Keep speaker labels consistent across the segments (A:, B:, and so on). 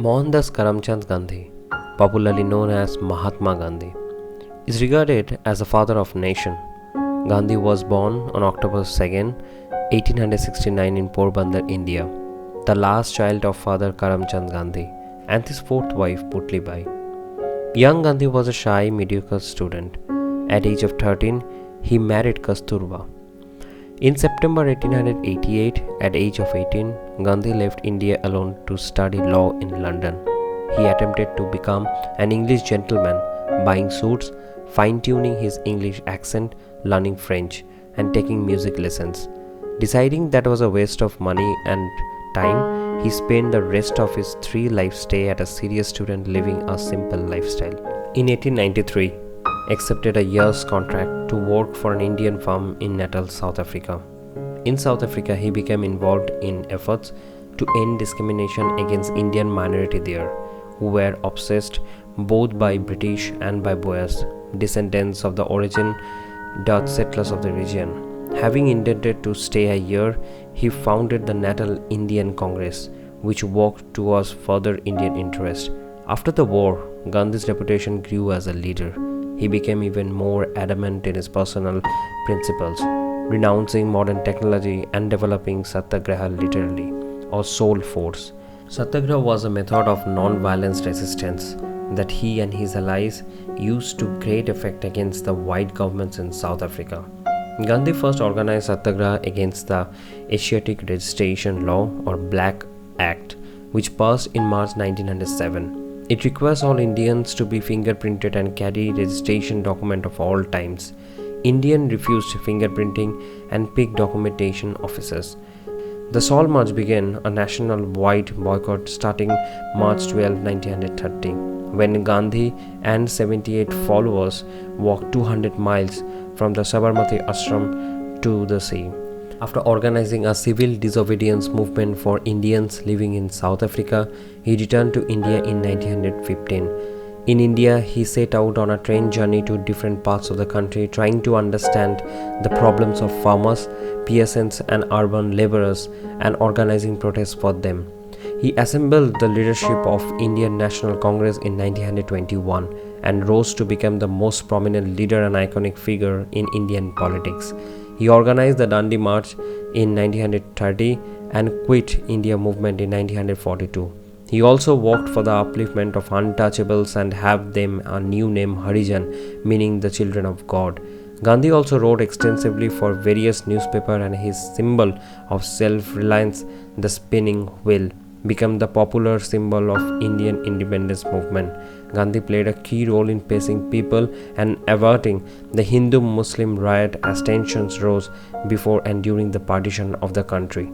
A: Mohandas Karamchand Gandhi, popularly known as Mahatma Gandhi, is regarded as the father of nation. Gandhi was born on October 2, 1869 in Porbandar, India, the last child of father Karamchand Gandhi and his fourth wife Putli Bai. Young Gandhi was a shy, mediocre student. At age of 13, he married Kasturba. In September 1888, at age of 18, Gandhi left India alone to study law in London. He attempted to become an English gentleman, buying suits, fine-tuning his English accent, learning French, and taking music lessons. Deciding that was a waste of money and time, he spent the rest of his 3 life stay as a serious student living a simple lifestyle. In 1893, accepted a year's contract to work for an Indian firm in Natal, South Africa. In South Africa, he became involved in efforts to end discrimination against Indian minority there, who were oppressed both by British and by Boers, descendants of the origin Dutch settlers of the region. Having intended to stay a year, he founded the Natal Indian Congress, which worked towards further Indian interest. After the war, Gandhi's reputation grew as a leader. He became even more adamant in his personal principles, renouncing modern technology and developing Satyagraha literally, or soul force. Satyagraha was a method of non-violence resistance that he and his allies used to great effect against the white governments in South Africa. Gandhi first organized Satyagraha against the Asiatic Registration Law or Black Act, which passed in March 1907. It requires all Indians to be fingerprinted and carry registration document of all times. Indians refused fingerprinting and picked documentation officers. The Salt March began a national-wide boycott starting March 12, 1930, when Gandhi and 78 followers walked 200 miles from the Sabarmati ashram to the sea. After organizing a civil disobedience movement for Indians living in South Africa, he returned to India in 1915. In India, he set out on a train journey to different parts of the country, trying to understand the problems of farmers, peasants, and urban laborers, and organizing protests for them. He assembled the leadership of Indian National Congress in 1921 and rose to become the most prominent leader and iconic figure in Indian politics. He organized the Dandi March in 1930 and quit India movement in 1942. He also worked for the upliftment of untouchables and have them a new name Harijan, meaning the children of God. Gandhi also wrote extensively for various newspapers, and his symbol of self-reliance, the spinning wheel, became the popular symbol of Indian independence movement. Gandhi played a key role in pacing people and averting the Hindu-Muslim riot as tensions rose before and during the partition of the country.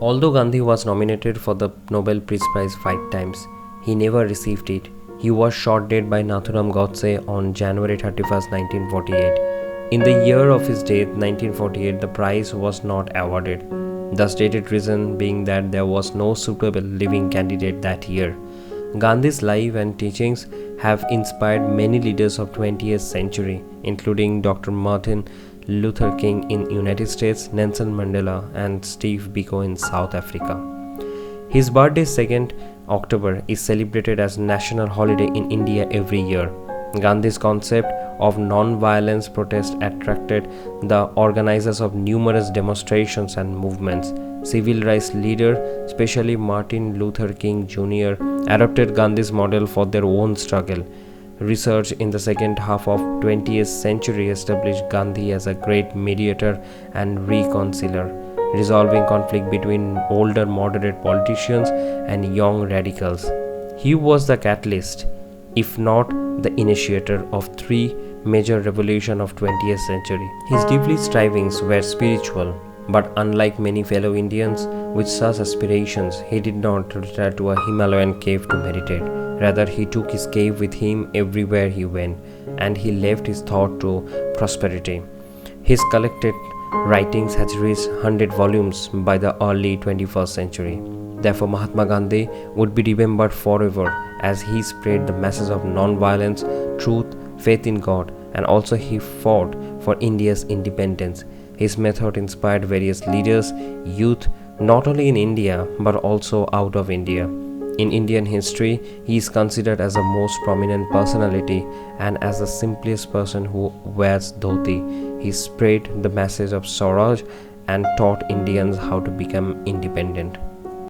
A: Although Gandhi was nominated for the Nobel Peace Prize 5 times, he never received it. He was shot dead by Nathuram Godse on January 31, 1948. In the year of his death, 1948, the prize was not awarded. The stated reason being that there was no suitable living candidate that year. Gandhi's life and teachings have inspired many leaders of 20th century, including Dr. Martin Luther King in United States, Nelson Mandela, and Steve Biko in South Africa. His birthday, 2nd October, is celebrated as national holiday in India every year. Gandhi's concept of non-violence protest attracted the organizers of numerous demonstrations and movements. Civil rights leaders, especially Martin Luther King Jr., adopted Gandhi's model for their own struggle. Research in the second half of 20th century established Gandhi as a great mediator and reconcilier, resolving conflict between older moderate politicians and young radicals. He was the catalyst, if not the initiator, of 3 major revolutions of 20th century. His deeply strivings were spiritual, but unlike many fellow Indians with such aspirations, he did not retire to a Himalayan cave to meditate. Rather, he took his cave with him everywhere he went, and he left his thought to prosperity. His collected writings has reached 100 volumes by the early 21st century. Therefore, Mahatma Gandhi would be remembered forever as he spread the message of non-violence, truth, faith in God, and also he fought for India's independence. His method inspired various leaders, youth, not only in India but also out of India. In Indian history, he is considered as the most prominent personality and as the simplest person who wears dhoti. He spread the message of Swaraj and taught Indians how to become independent.